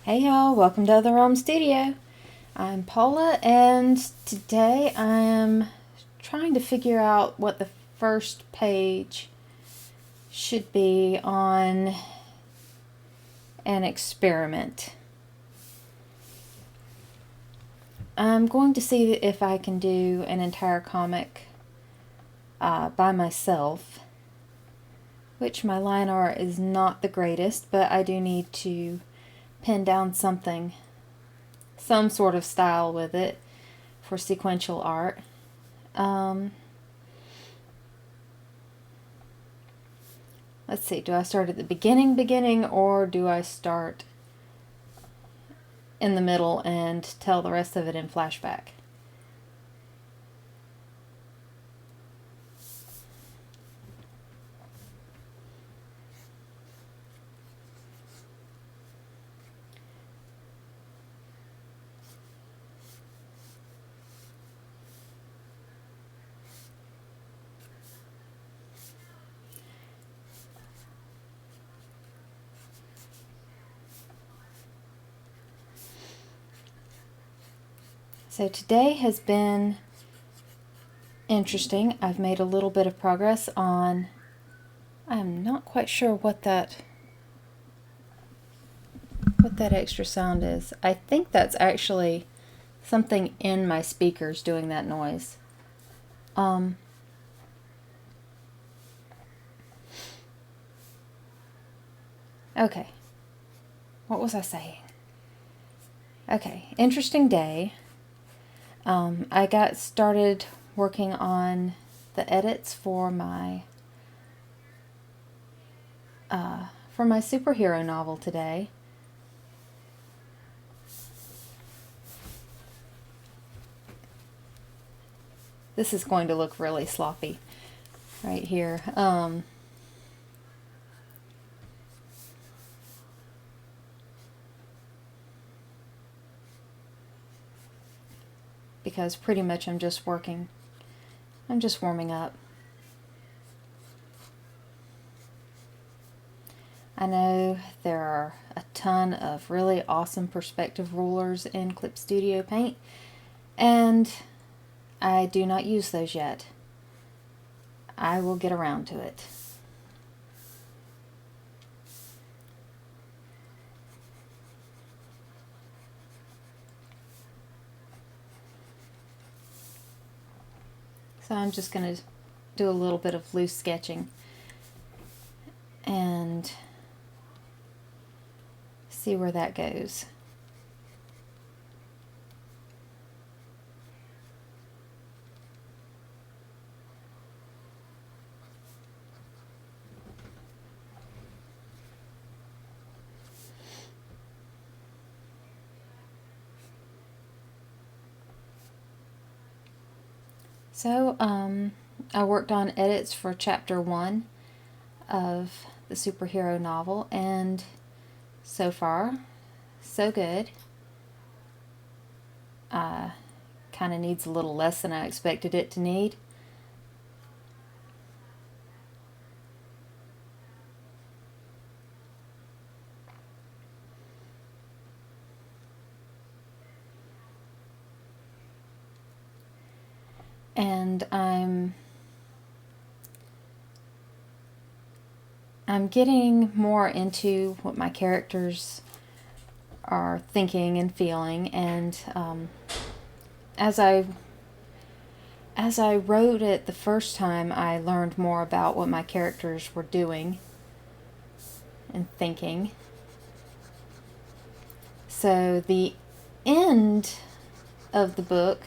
Hey y'all, welcome to Other Realm Studio. I'm Paula, and today I am trying to figure out what the first page should be on an experiment. I'm going to see if I can do an entire comic by myself, which my line art is not the greatest, but I do need to pin down some sort of style with it for sequential art. Let's see, do I start at the beginning, or do I start in the middle and tell the rest of it in flashback? So today has been interesting. I've made a little bit of progress on, I'm not quite sure what that extra sound is. I think that's actually something in my speakers doing that noise. Okay. What was I saying? Okay, interesting day. I got started working on the edits for my superhero novel today. This is going to look really sloppy right here. Because pretty much I'm just warming up. I know there are a ton of really awesome perspective rulers in Clip Studio Paint, and I do not use those yet. I will get around to it. So I'm just going to do a little bit of loose sketching and see where that goes. So, I worked on edits for chapter 1 of the superhero novel, and so far, so good. Kind of needs a little less than I expected it to need. And I'm getting more into what my characters are thinking and feeling, and as I wrote it the first time, I learned more about what my characters were doing and thinking. So the end of the book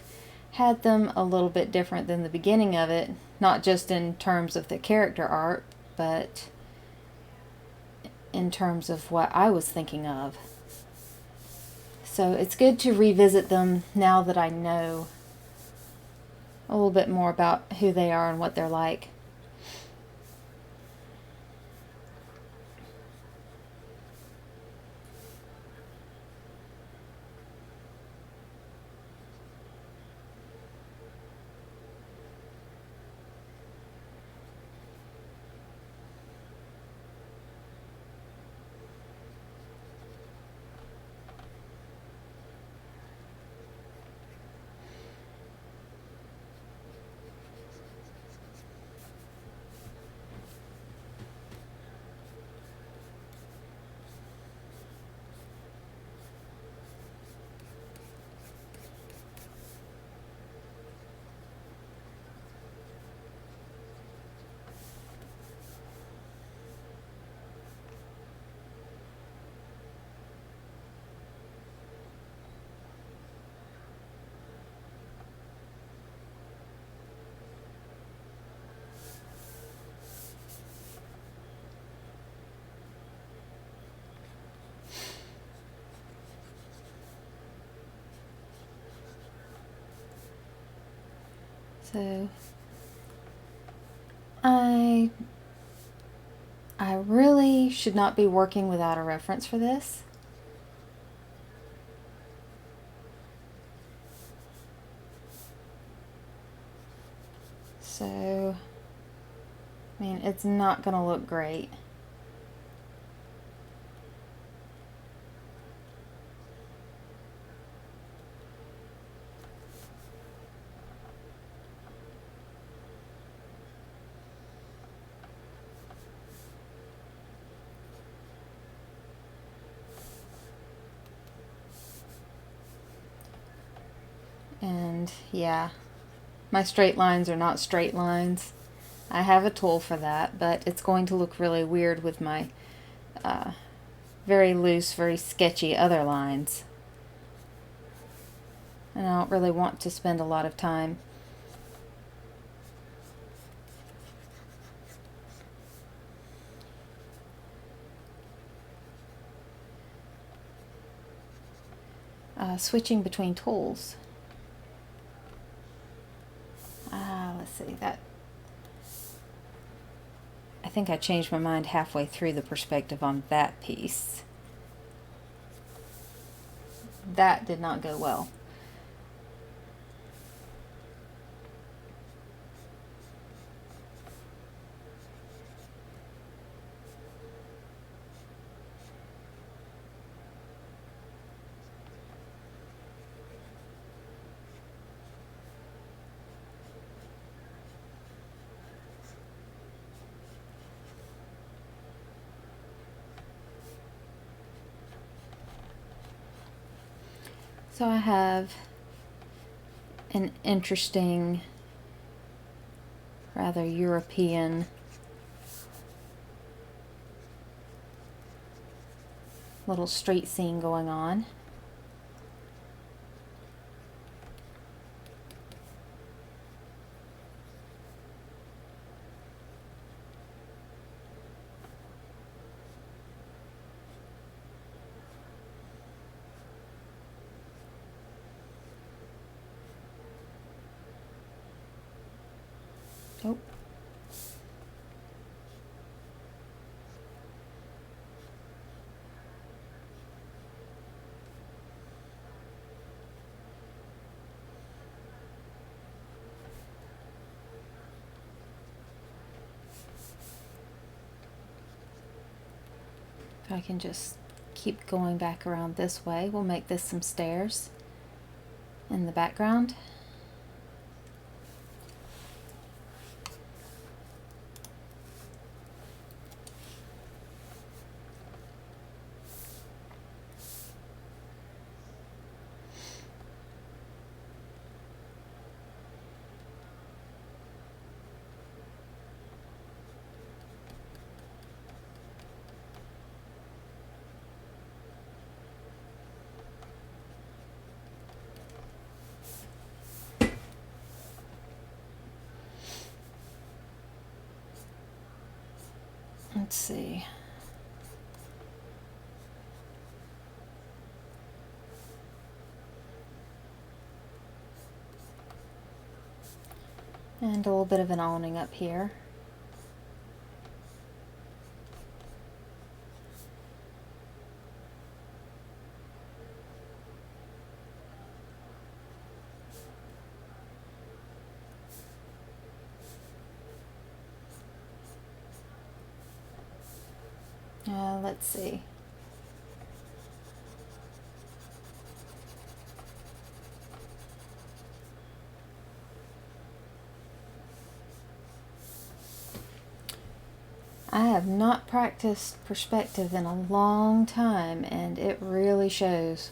had them a little bit different than the beginning of it, not just in terms of the character art, but in terms of what I was thinking of. So it's good to revisit them now that I know a little bit more about who they are and what they're like. So I really should not be working without a reference for this. So, I mean, it's not going to look great. And yeah, my straight lines are not straight lines. I have a tool for that, but it's going to look really weird with my very loose, very sketchy other lines. And I don't really want to spend a lot of time switching between tools. Let's see, that I think I changed my mind halfway through the perspective on that piece. That did not go well. So I have an interesting, rather European little street scene going on. Oh. If I can just keep going back around this way, we'll make this some stairs in the background. Let's see. And a little bit of an awning up here. Let's see. I have not practiced perspective in a long time, and it really shows.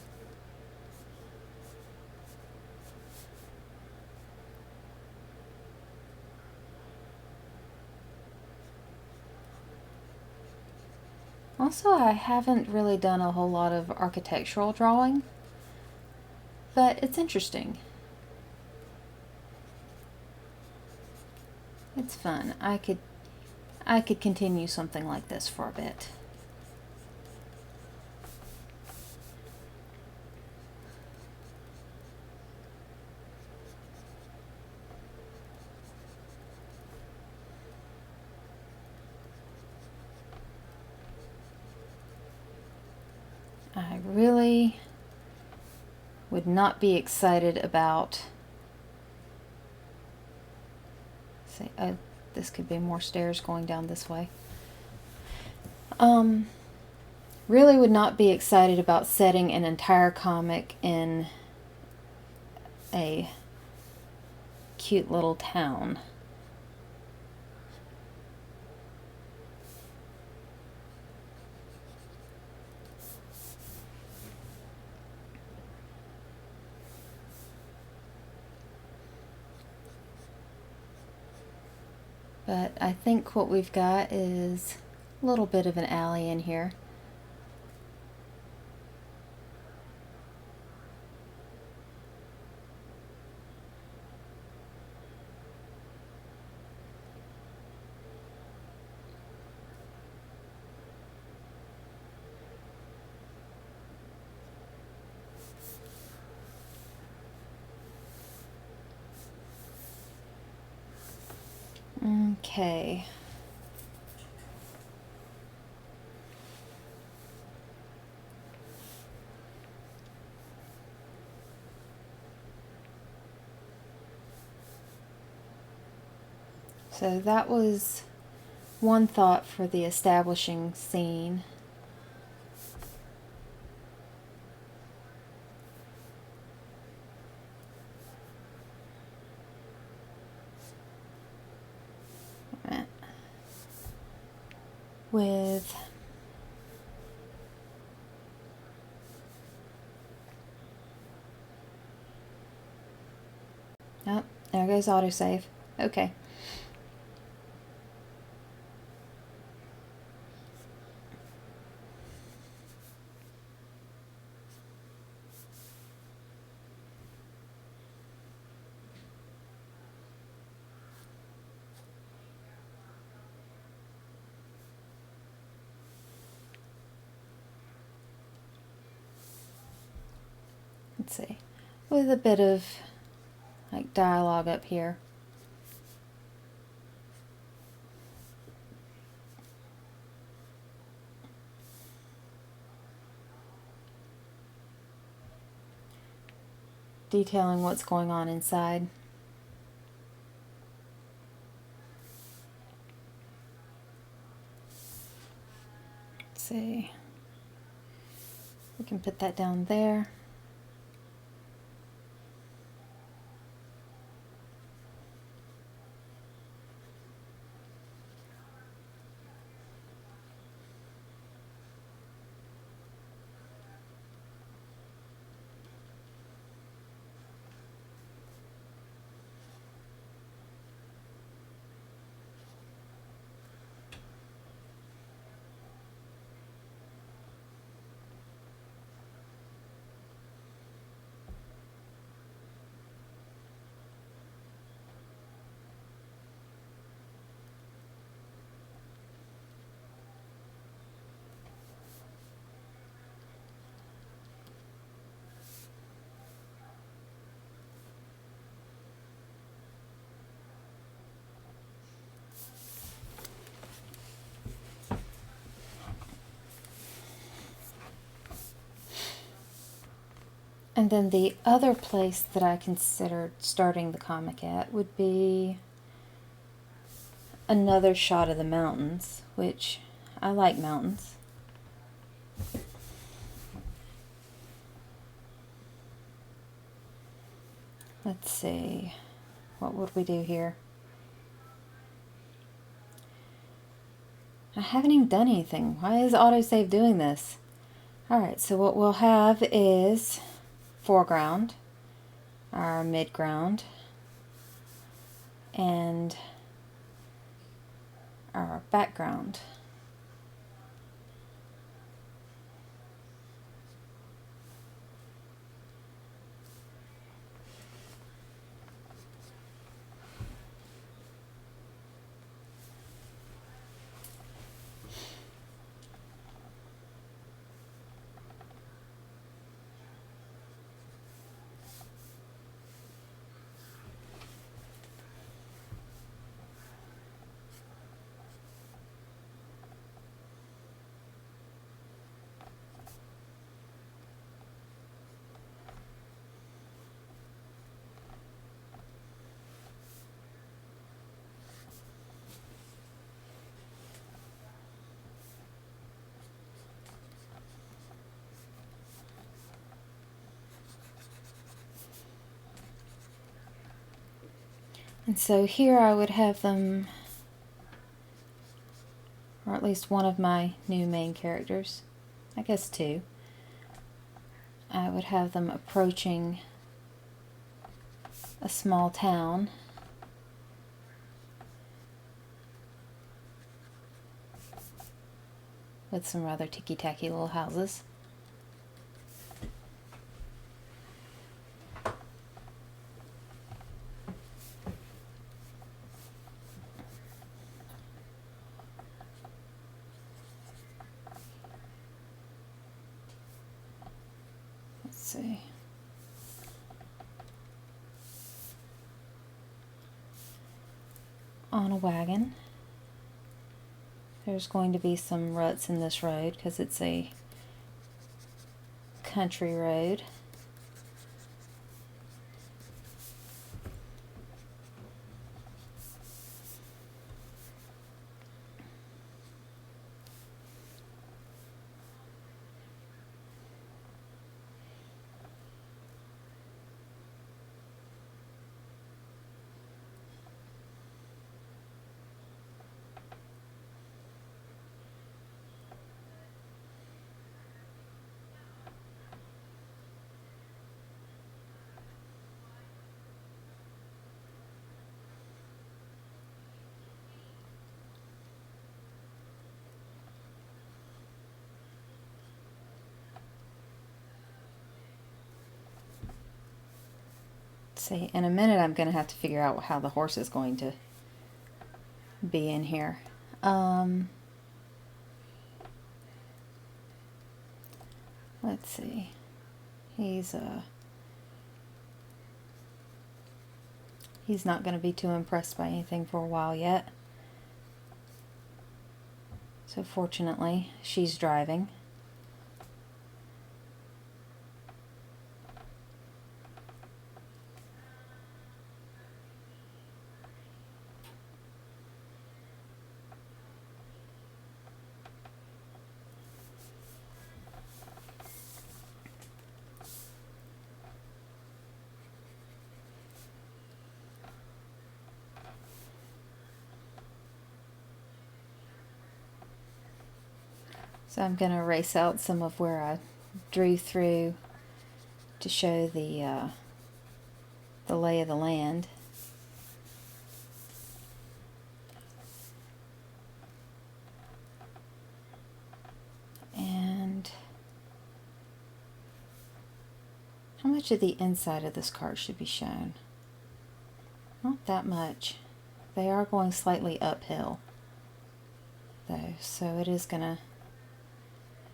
Also, I haven't really done a whole lot of architectural drawing, but it's interesting. It's fun. I could continue something like this for a bit. I really would not be excited about, say, this could be more stairs going down this way. Really would not be excited about setting an entire comic in a cute little town. But I think what we've got is a little bit of an alley in here. Okay. So that was one thought for the establishing scene. With oh, there goes autosave. Okay. Let's see. With a bit of like dialogue up here. Detailing what's going on inside. Let's see. We can put that down there. And then the other place that I considered starting the comic at would be another shot of the mountains, which I like mountains. Let's see, what would we do here? I haven't even done anything. Why is autosave doing this? Alright, so what we'll have is foreground, our midground, and our background. And so here I would have them, or at least one of my new main characters, I guess two, I would have them approaching a small town. With some rather ticky-tacky little houses. Let's see. On a wagon. There's going to be some ruts in this road because it's a country road. See, in a minute I'm going to have to figure out how the horse is going to be in here. Let's see. He's not going to be too impressed by anything for a while yet. So fortunately, she's driving. So I'm going to erase out some of where I drew through to show the lay of the land. And how much of the inside of this card should be shown? Not that much. They are going slightly uphill, though, so it is going to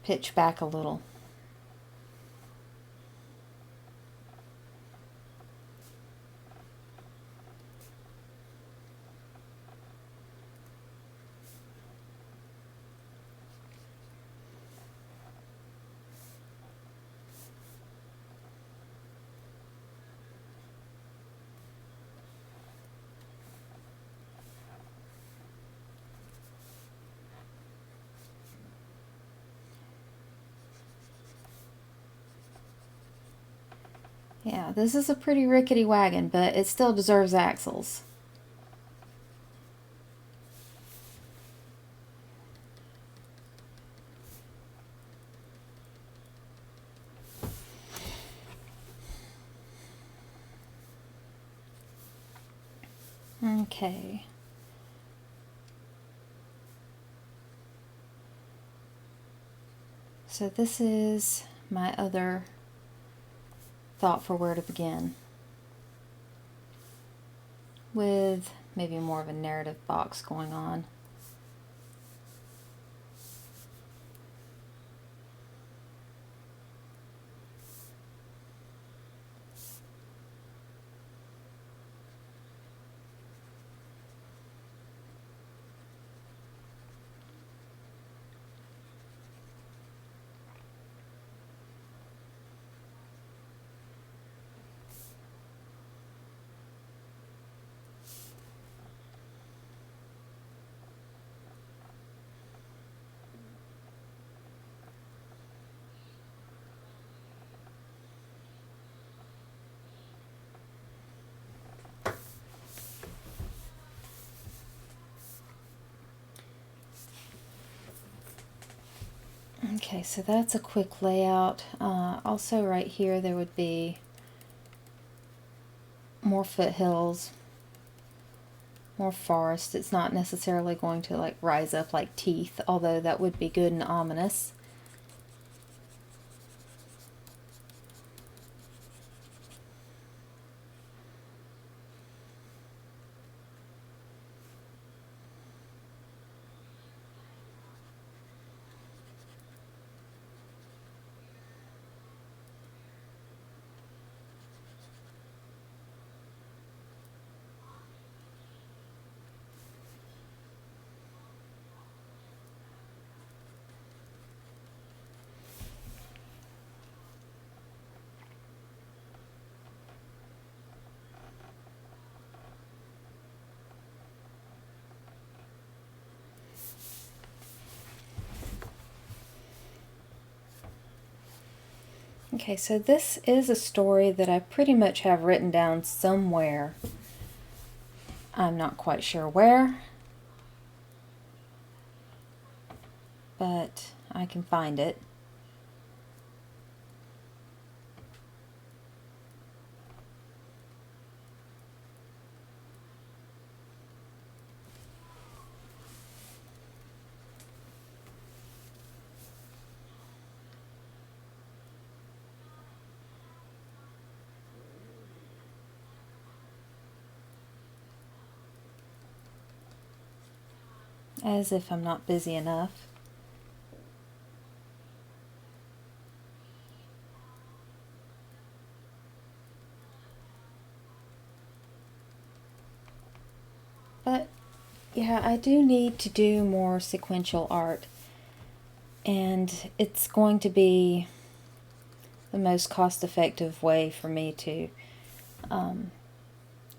pitch back a little. Yeah, this is a pretty rickety wagon, but it still deserves axles. Okay. So this is my other thought for where to begin, with maybe more of a narrative box going on. Okay, so that's a quick layout. Also right here there would be more foothills, more forest. It's not necessarily going to like rise up like teeth, although that would be good and ominous. Okay, so this is a story that I pretty much have written down somewhere. I'm not quite sure where, but I can find it. As if I'm not busy enough. But yeah, I do need to do more sequential art, and it's going to be the most cost-effective way for me to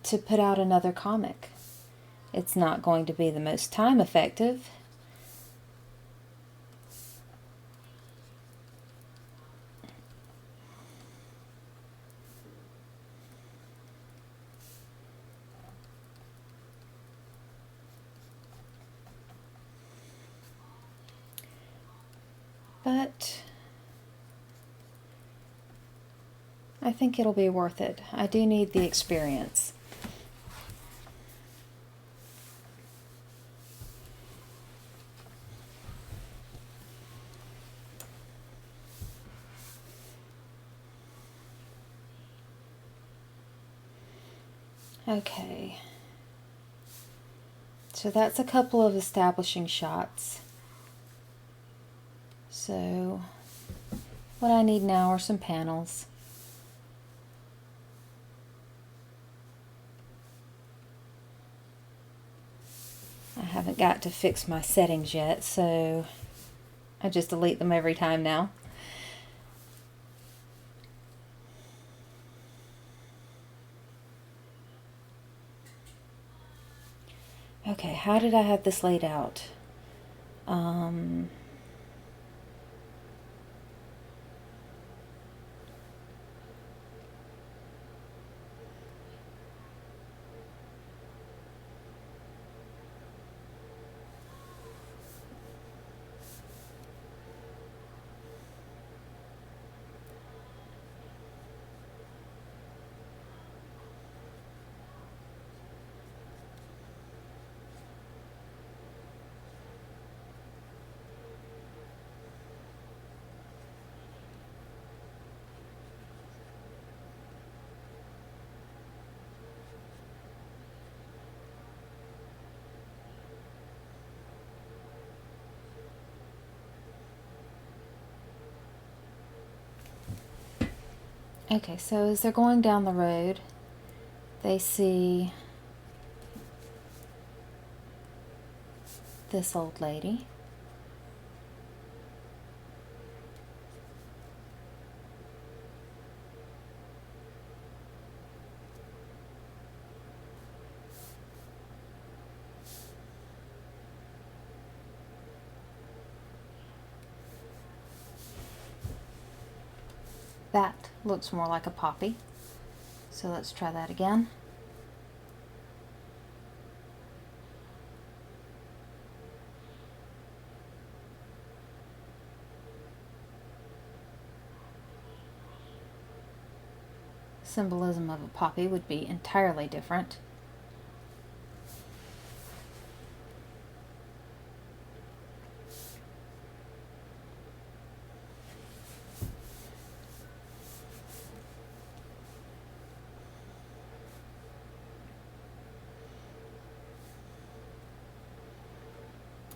put out another comic. It's not going to be the most time effective. But I think it'll be worth it. I do need the experience. Okay. So that's a couple of establishing shots. So what I need now are some panels. I haven't got to fix my settings yet, so I just delete them every time now. Okay, how did I have this laid out? Okay, so as they're going down the road, they see this old lady. That looks more like a poppy. So let's try that again. symbolism of a poppy would be entirely different.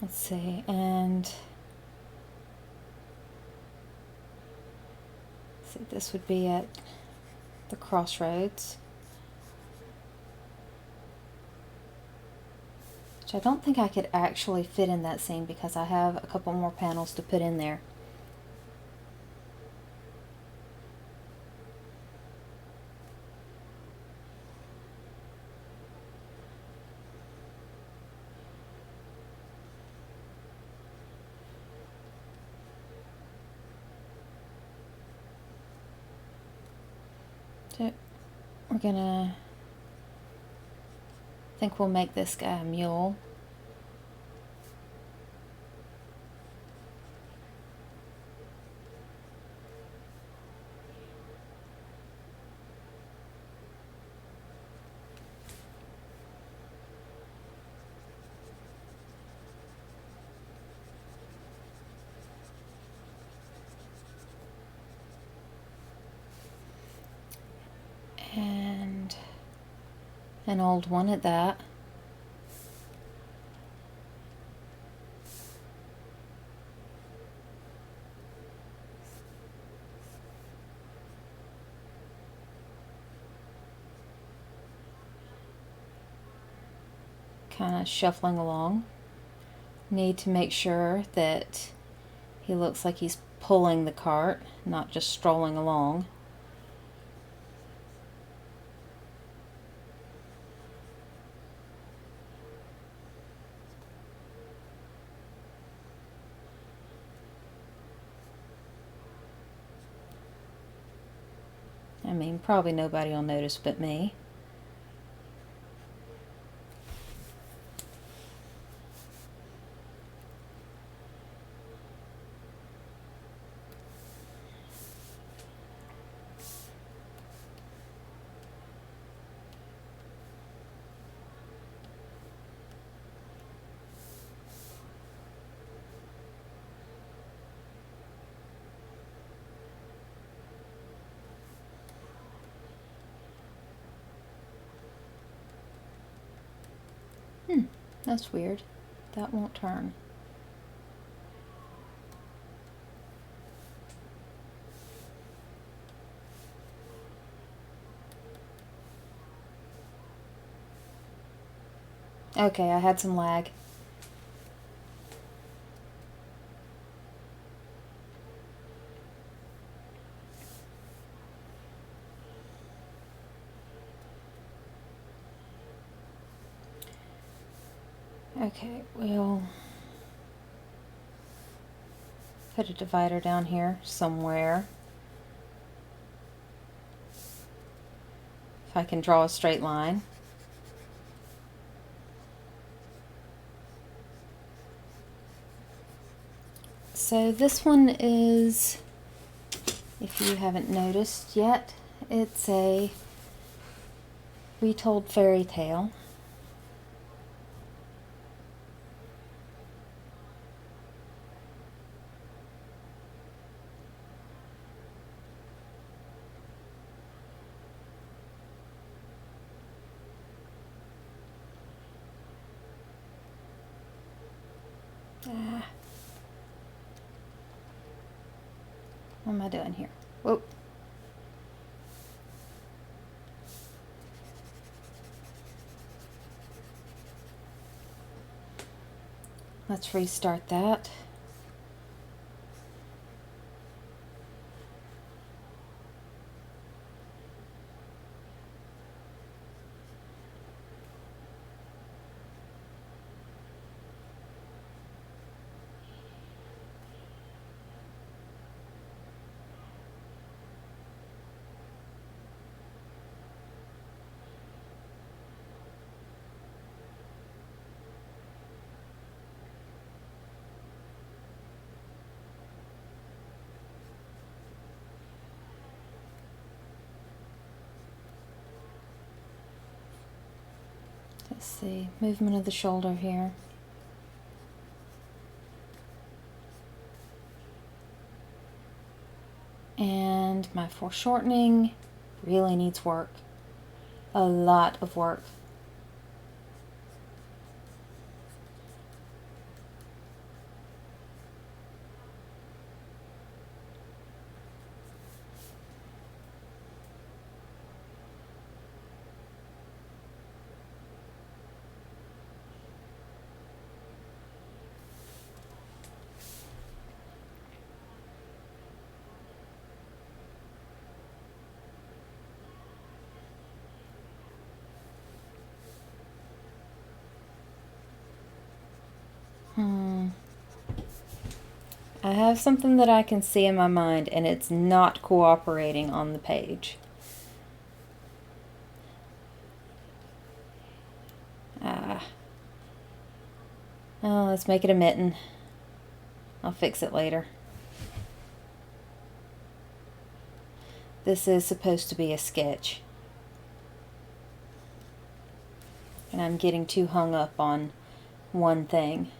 Let's see, and see, this would be at the crossroads, which I don't think I could actually fit in that scene because I have a couple more panels to put in there. So we're gonna, I think we'll make this guy a mule. And an old one at that. Kind of shuffling along. Need to make sure that he looks like he's pulling the cart, not just strolling along. I mean, probably nobody will notice but me. That's weird. That won't turn. Okay, I had some lag. Okay, we'll put a divider down here somewhere. If I can draw a straight line. So this one is, if you haven't noticed yet, it's a retold fairy tale. What am I doing here? Whoa. Let's restart that. Let's see, movement of the shoulder here. And my foreshortening really needs work. A lot of work. I have something that I can see in my mind, and it's not cooperating on the page. Oh, let's make it a mitten. I'll fix it later. This is supposed to be a sketch. And I'm getting too hung up on one thing.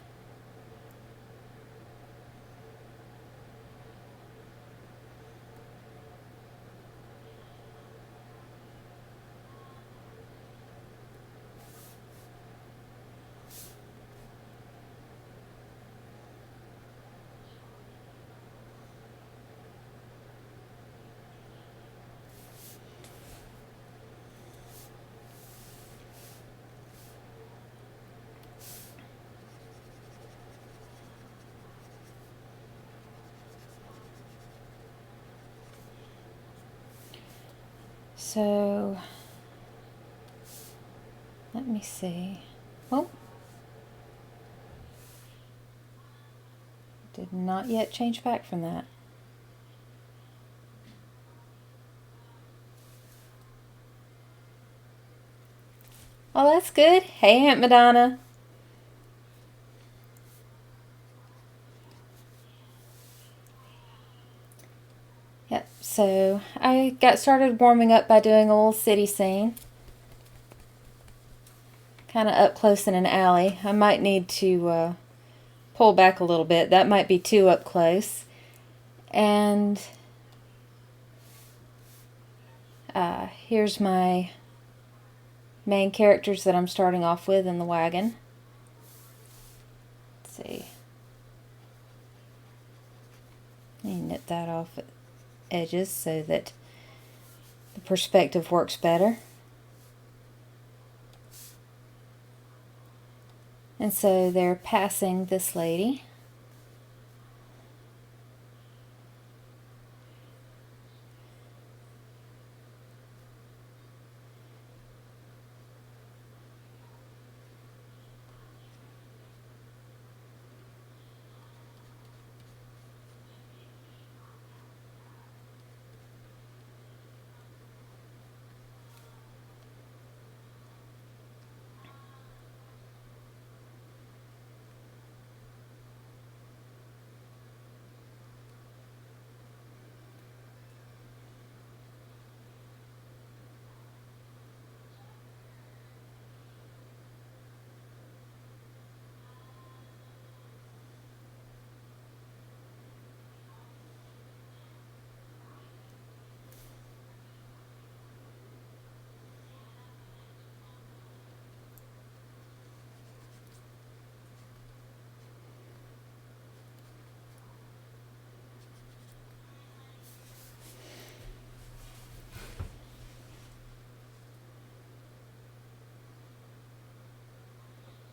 So, let me see. Oh, did not yet change back from that. Oh, that's good. Hey, Aunt Madonna. Yep, so I got started warming up by doing a little city scene. Kind of up close in an alley. I might need to pull back a little bit. That might be too up close. And here's my main characters that I'm starting off with in the wagon. Let's see. Let me nip that off at edges so that the perspective works better. And so they're passing this lady.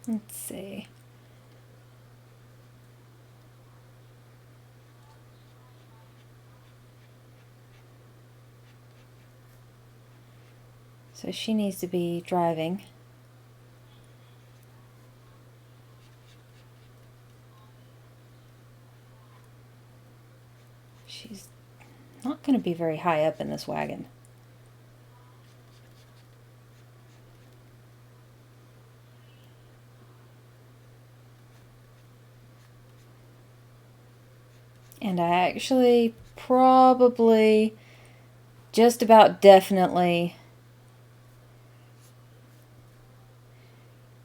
Let's see. So she needs to be driving. She's not going to be very high up in this wagon. And I actually probably just about definitely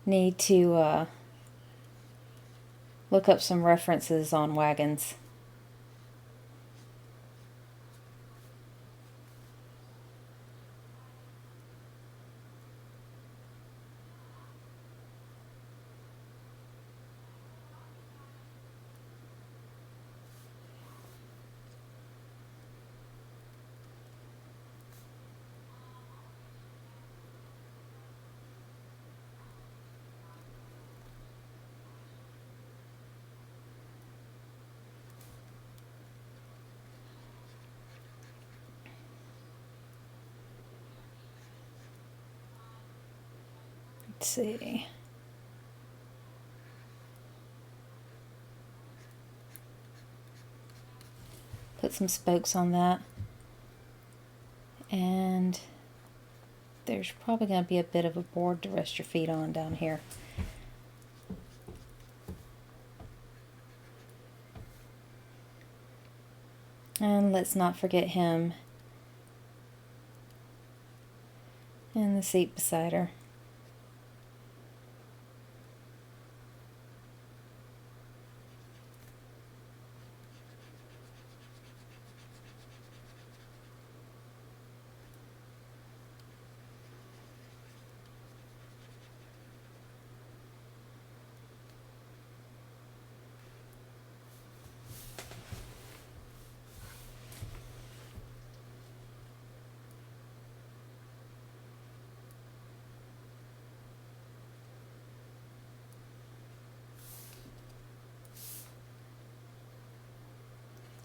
need to look up some references on wagons. Let's see. Put some spokes on that. And there's probably going to be a bit of a board to rest your feet on down here. And let's not forget him in the seat beside her.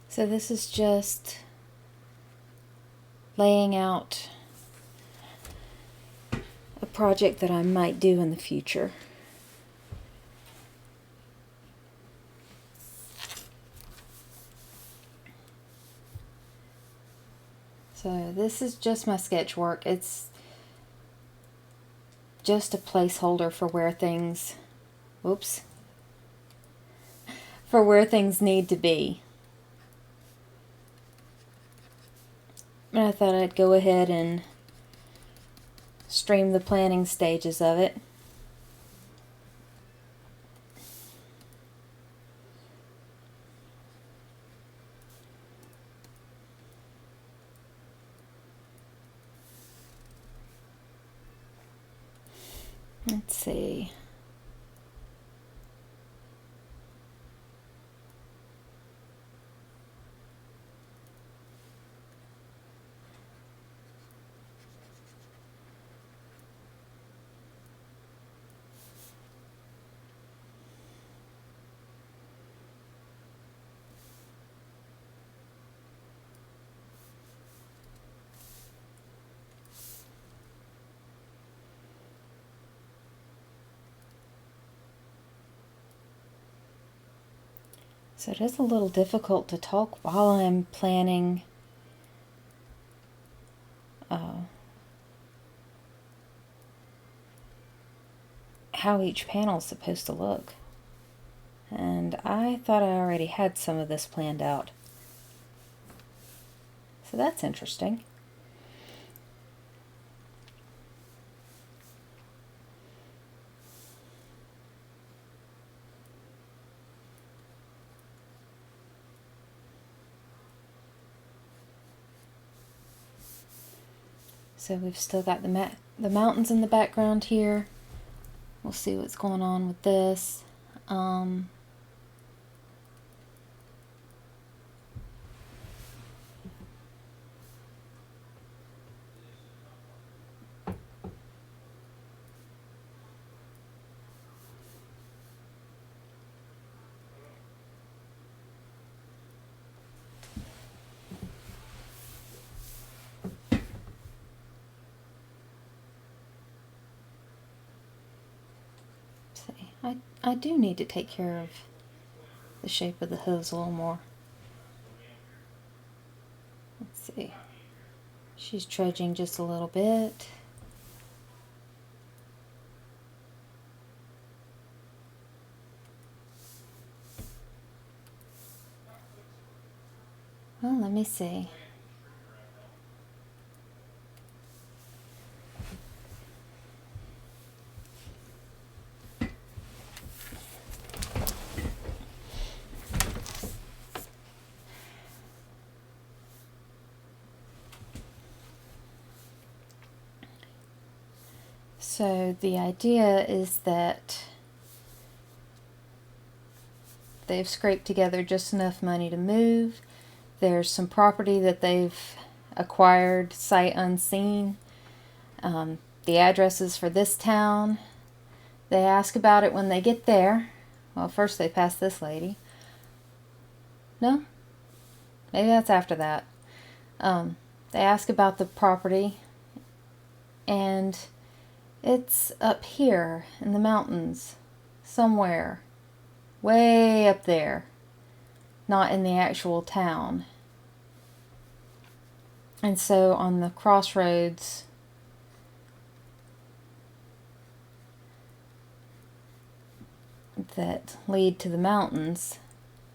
So this is just laying out a project that I might do in the future. So this is just my sketch work. It's just a placeholder for where things, for where things need to be. And I thought I'd go ahead and stream the planning stages of it. Let's see. So it is a little difficult to talk while I'm planning how each panel is supposed to look. And I thought I already had some of this planned out. So that's interesting. So we've still got the mountains in the background here. We'll see what's going on with this. I do need to take care of the shape of the hooves a little more. Let's see. She's trudging just a little bit. Well, let me see. So the idea is that they've scraped together just enough money to move. There's some property that they've acquired sight unseen. The addresses for this town. They ask about it when they get there. Well, first they pass this lady. No? Maybe that's after that. They ask about the property, and it's up here in the mountains, somewhere, way up there, not in the actual town. And so on the crossroads, that lead to the mountains,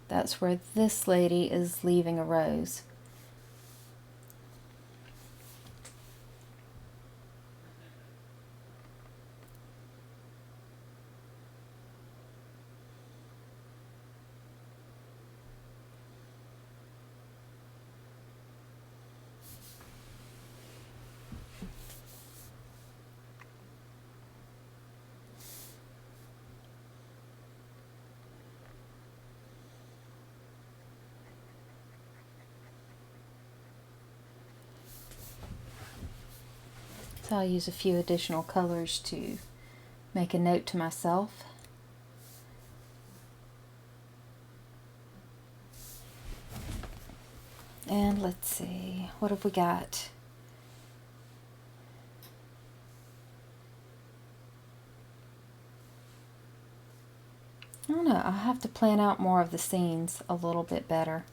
that's where this lady is leaving a rose. So I'll use a few additional colors to make a note to myself. And let's see, what have we got? I don't know, I'll have to plan out more of the scenes a little bit better.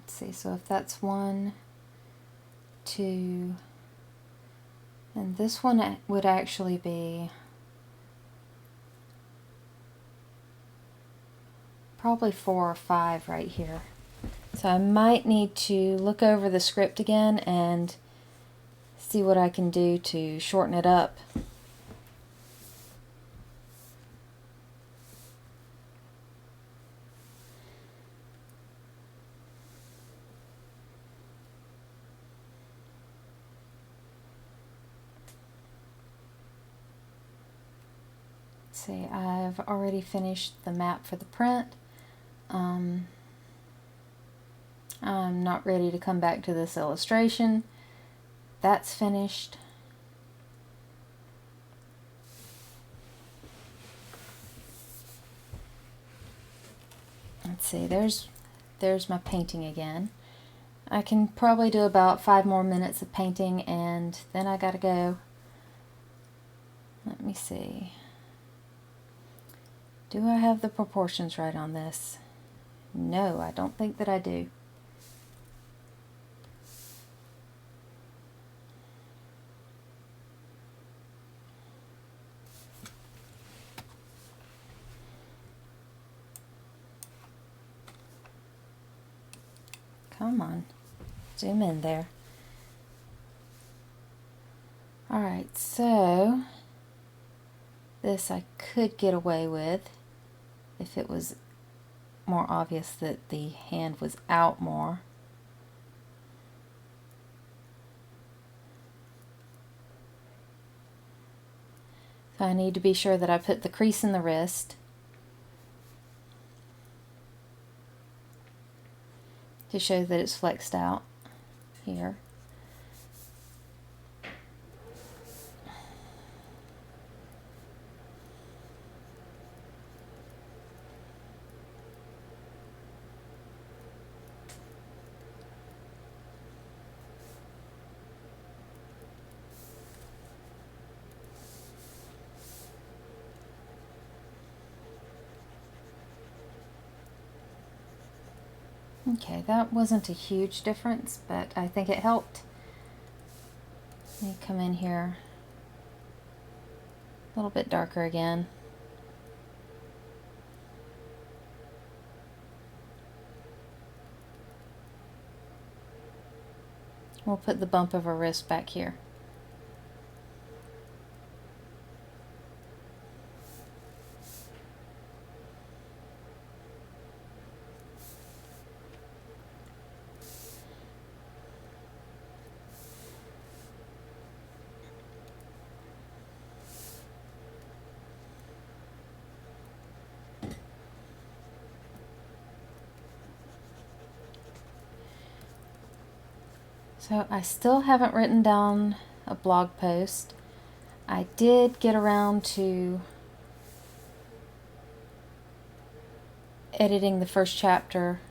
See, so if that's 1, 2, and this one would actually be probably 4 or 5 right here. So I might need to look over the script again and see what I can do to shorten it up. See, I've already finished the map for the print. I'm not ready to come back to this illustration. That's finished. Let's see, there's my painting again. I can probably do about 5 more minutes of painting and then I gotta go. Let me see. Do I have the proportions right on this? No, I don't think that I do. Come on, zoom in there. Alright, so this I could get away with if it was more obvious that the hand was out more. So I need to be sure that I put the crease in the wrist to show that it's flexed out here. Okay, that wasn't a huge difference, but I think it helped. Let me come in here a little bit darker again. We'll put the bump of her wrist back here. So I still haven't written down a blog post. I did get around to editing the first chapter,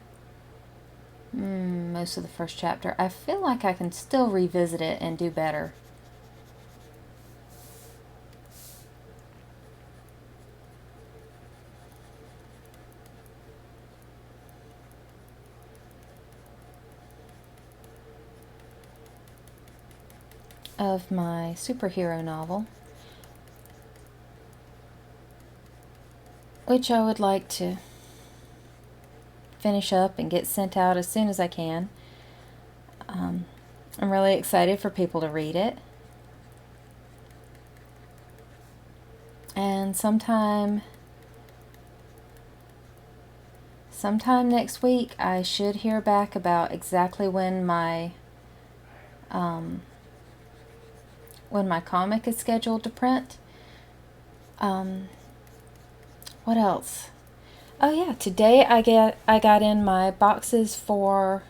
most of the first chapter. I feel like I can still revisit it and do better. Of my superhero novel, which I would like to finish up and get sent out as soon as I can. I'm really excited for people to read it. And sometime next week I should hear back about exactly when my comic is scheduled to print. What else? Oh yeah, today I got in my boxes for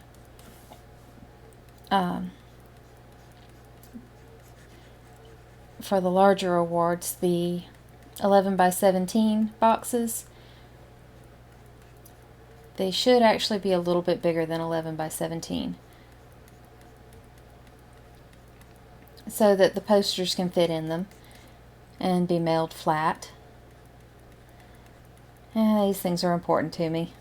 the larger awards, the 11 by 17 boxes. They should actually be a little bit bigger than 11 by 17, so that the posters can fit in them and be mailed flat. And these things are important to me.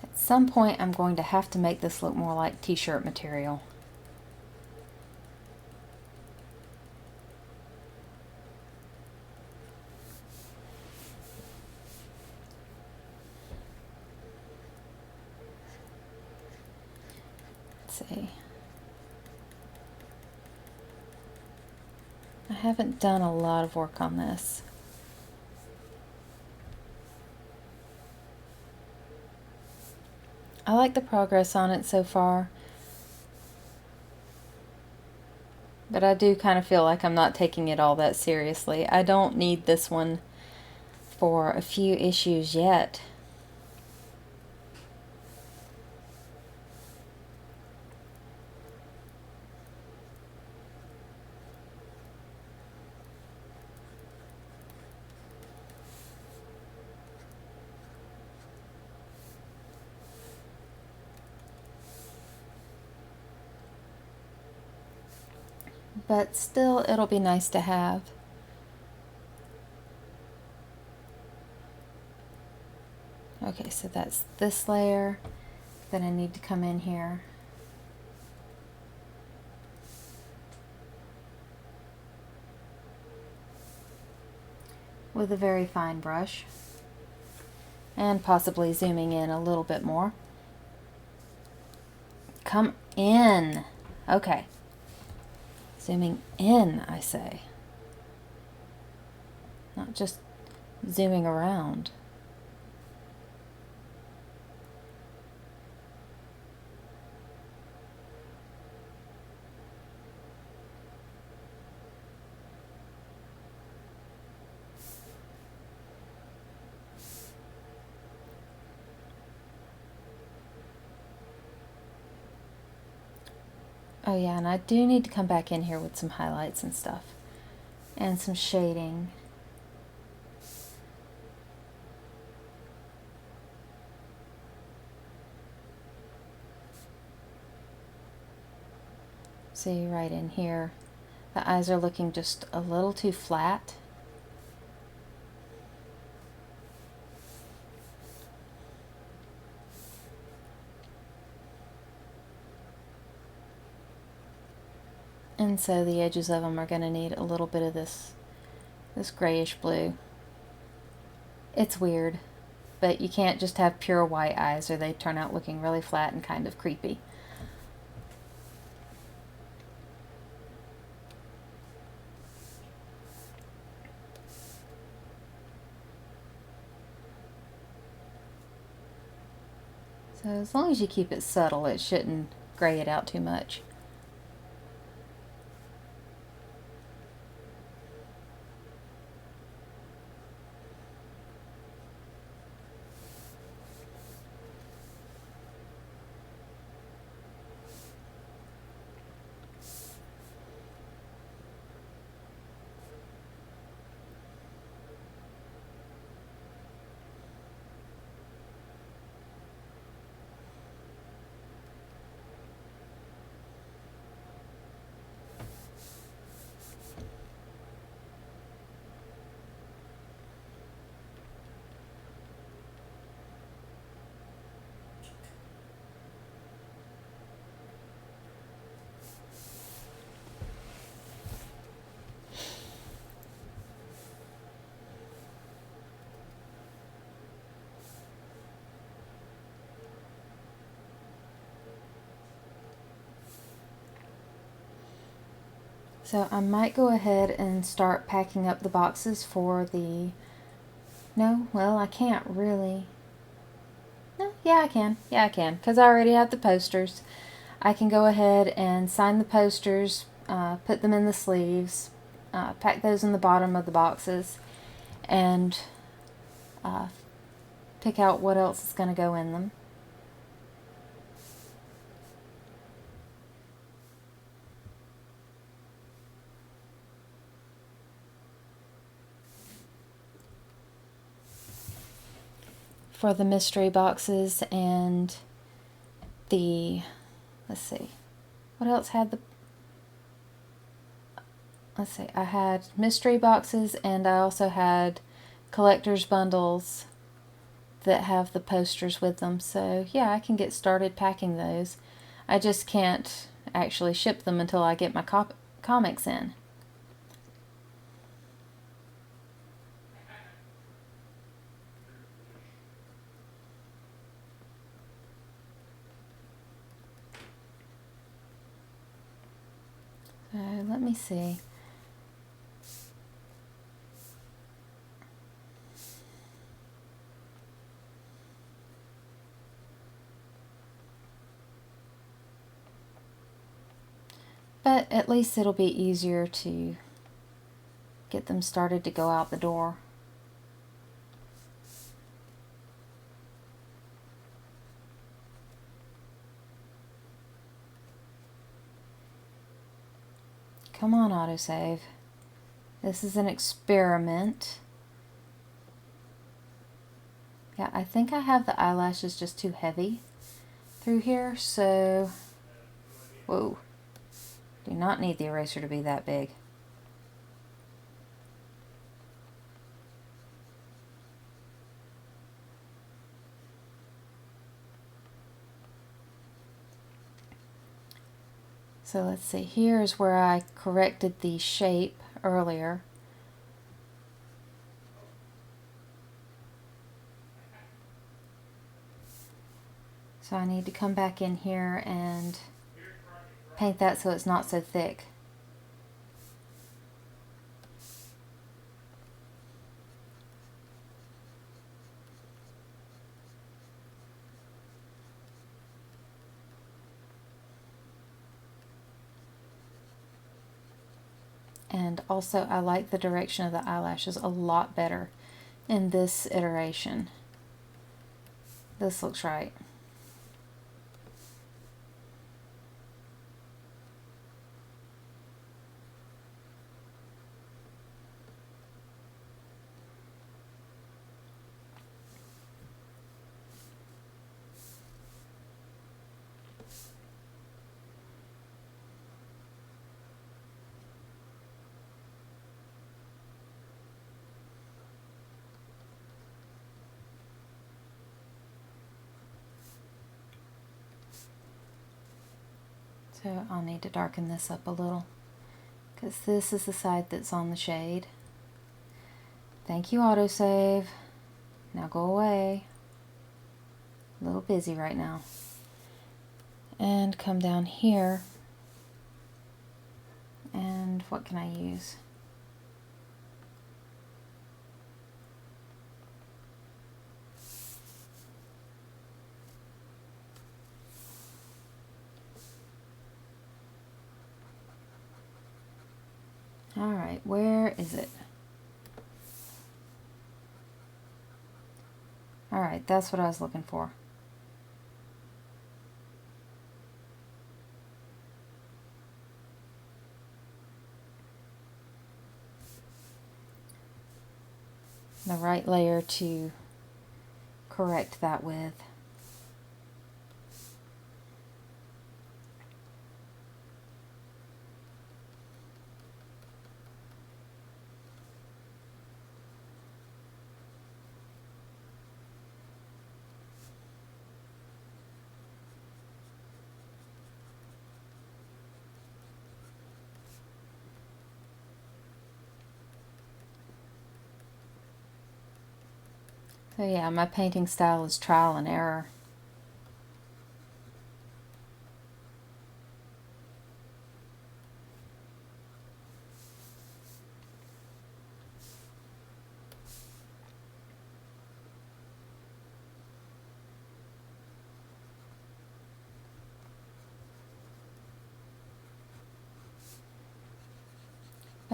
At some point I'm going to have to make this look more like t-shirt material. Let's see. I haven't done a lot of work on this. I like the progress on it so far, but I do kind of feel like I'm not taking it all that seriously. I don't need this one for a few issues yet. But still, it'll be nice to have. Okay, so that's this layer. Then I need to come in here with a very fine brush and possibly zooming in a little bit more. Come in. Okay. Zooming in, I say. Not just zooming around. Oh yeah, and I do need to come back in here with some highlights and stuff. And some shading. See, right in here, the eyes are looking just a little too flat. And so the edges of them are going to need a little bit of this grayish blue. It's weird, but you can't just have pure white eyes or they turn out looking really flat and kind of creepy. So as long as you keep it subtle, it shouldn't gray it out too much. So I might go ahead and start packing up the boxes for the... No, well, I can't really. No, yeah, I can. Yeah, I can, because I already have the posters. I can go ahead and sign the posters, put them in the sleeves, pack those in the bottom of the boxes, and pick out what else is going to go in them. For the mystery boxes and the, let's see, what else had the, let's see, I had mystery boxes and I also had collector's bundles that have the posters with them. So yeah, I can get started packing those. I just can't actually ship them until I get my comics in. So let me see. But at least it'll be easier to get them started to go out the door. Come on, autosave. This is an experiment. Yeah, I think I have the eyelashes just too heavy through here, so... Whoa. Do not need the eraser to be that big. So let's see, here's where I corrected the shape earlier. So I need to come back in here and paint that so it's not so thick. And also I like the direction of the eyelashes a lot better in this iteration. This looks right. So I'll need to darken this up a little because this is the side that's on the shade. Thank you, autosave. Now go away. A little busy right now. And come down here. And what can I use? Alright, where is it? Alright, that's what I was looking for. The right layer to correct that with. So yeah, my painting style is trial and error.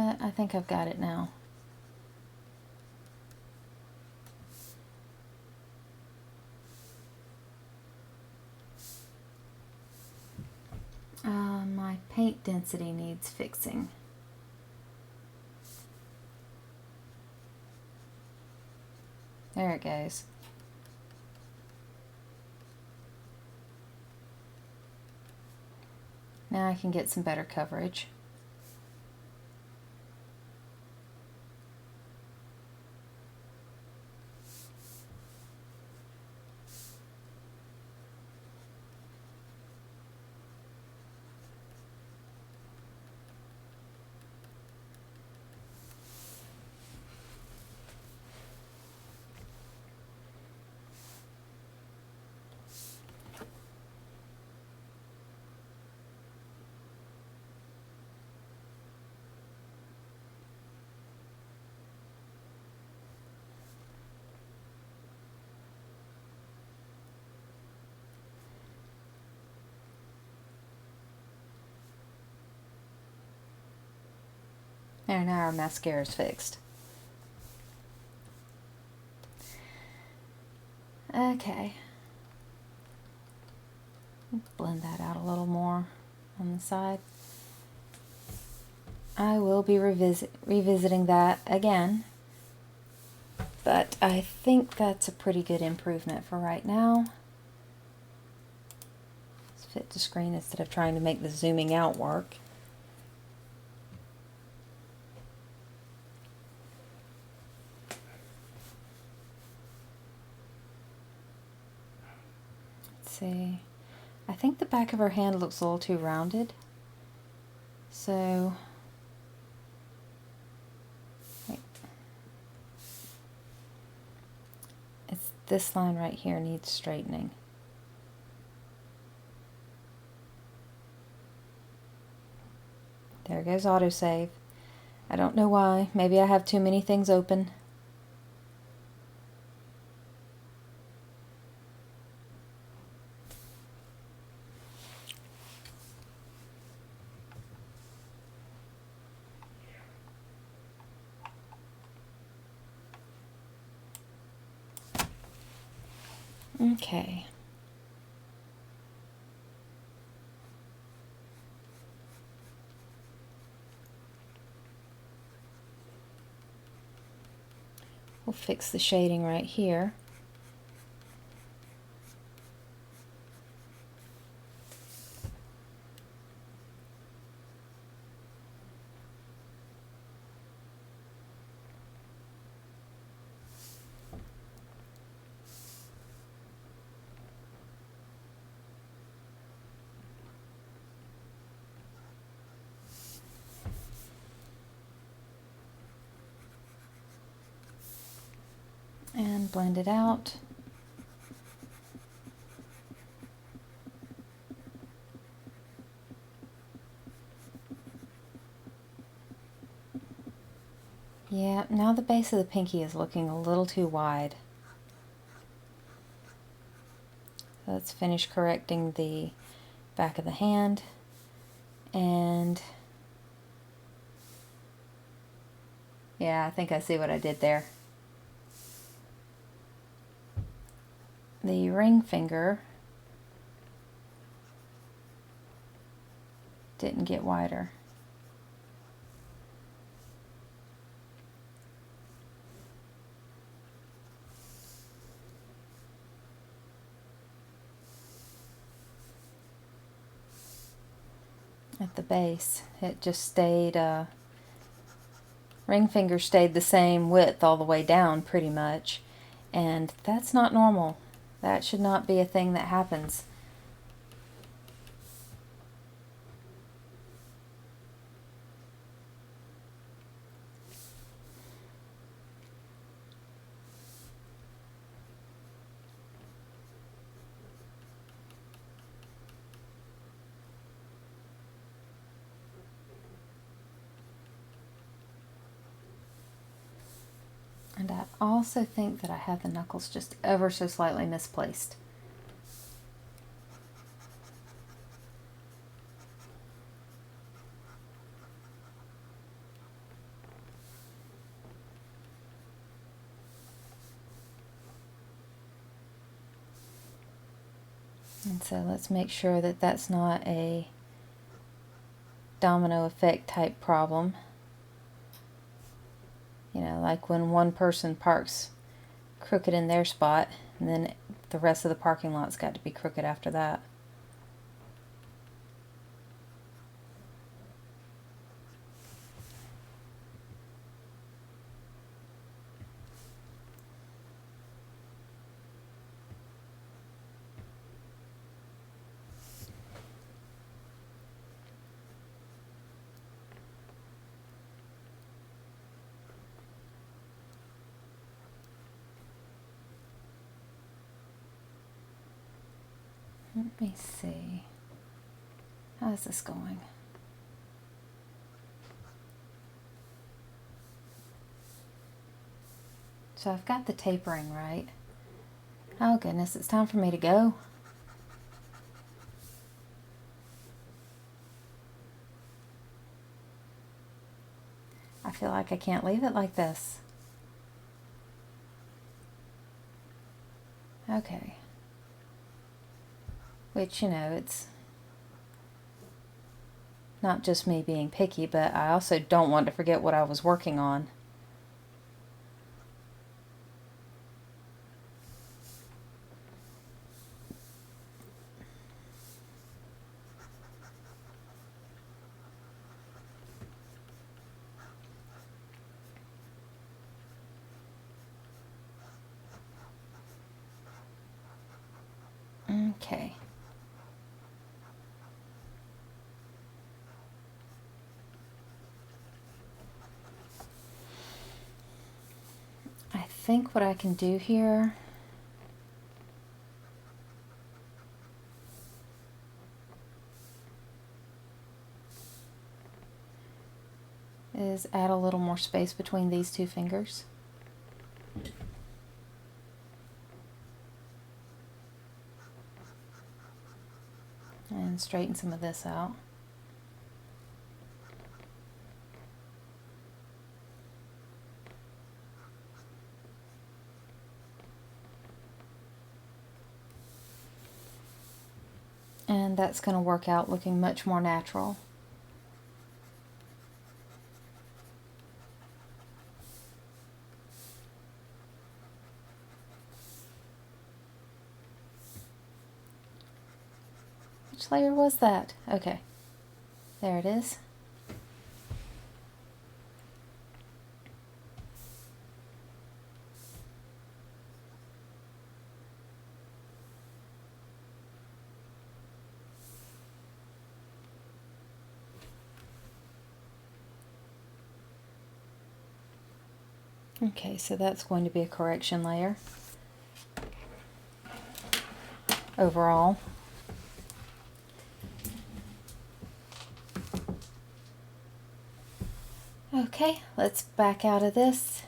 but I think I've got it now. My paint density needs fixing. There it goes. Now I can get some better coverage. There, now our mascara is fixed. Okay. Blend that out a little more on the side. I will be revisiting that again, but I think that's a pretty good improvement for right now. Let's fit to screen instead of trying to make the zooming out work. See, I think the back of her hand looks a little too rounded, so wait. It's this line right here needs straightening. There goes autosave. I don't know why. Maybe I have too many things open. Okay. We'll fix the shading right here. And blend it out. Yeah, now the base of the pinky is looking a little too wide. Let's finish correcting the back of the hand, and yeah, I think I see what I did there. The ring finger didn't get wider. At the base, it just stayed, ring finger stayed the same width all the way down pretty much, and that's not normal. That should not be a thing that happens. And I also think that I have the knuckles just ever so slightly misplaced. And so let's make sure that that's not a domino effect type problem. You know, like when one person parks crooked in their spot, and then the rest of the parking lot's got to be crooked after that. Let me see. How is this going? So I've got the tapering right. Oh goodness, it's time for me to go. I feel like I can't leave it like this. Okay. Which, you know, it's not just me being picky, but I also don't want to forget what I was working on. Okay. I think what I can do here is add a little more space between these two fingers. And straighten some of this out. And that's going to work out looking much more natural. Which layer was that? Okay, there it is. Okay, so that's going to be a correction layer overall. Okay, let's back out of this.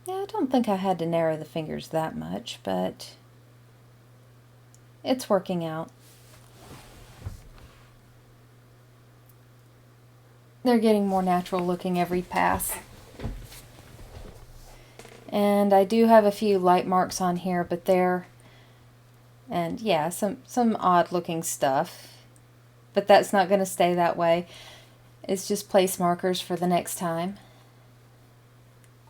Yeah, I don't think I had to narrow the fingers that much, but it's working out. They're getting more natural looking every pass. And I do have a few light marks on here, but and yeah, some odd looking stuff. But that's not going to stay that way. It's just place markers for the next time.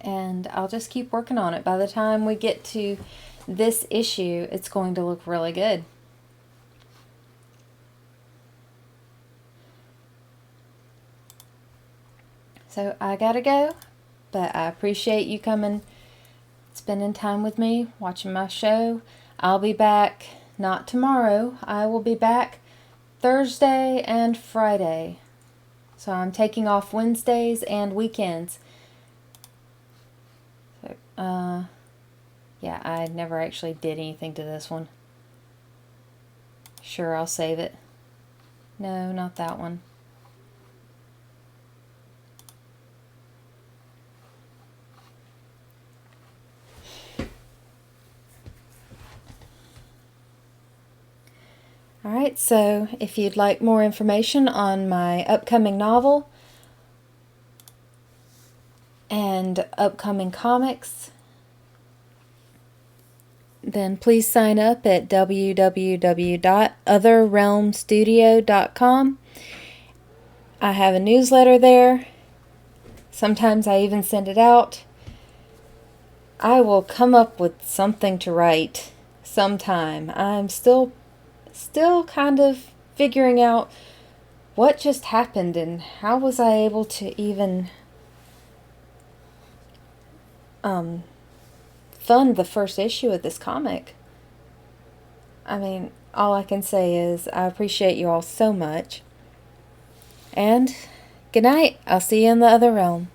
And I'll just keep working on it. By the time we get to this issue, it's going to look really good. So I gotta go, but I appreciate you coming, spending time with me, watching my show. I'll be back, not tomorrow, I will be back Thursday and Friday. So I'm taking off Wednesdays and weekends. So, yeah, I never actually did anything to this one. Sure, I'll save it. No, not that one. Alright, so if you'd like more information on my upcoming novel and upcoming comics, then please sign up at www.otherrealmstudio.com. I have a newsletter there. Sometimes I even send it out. I will come up with something to write sometime. I'm still kind of figuring out what just happened and how was I able to even fund the first issue of this comic. I mean, all I can say is I appreciate you all so much. And good night. I'll see you in the other realm.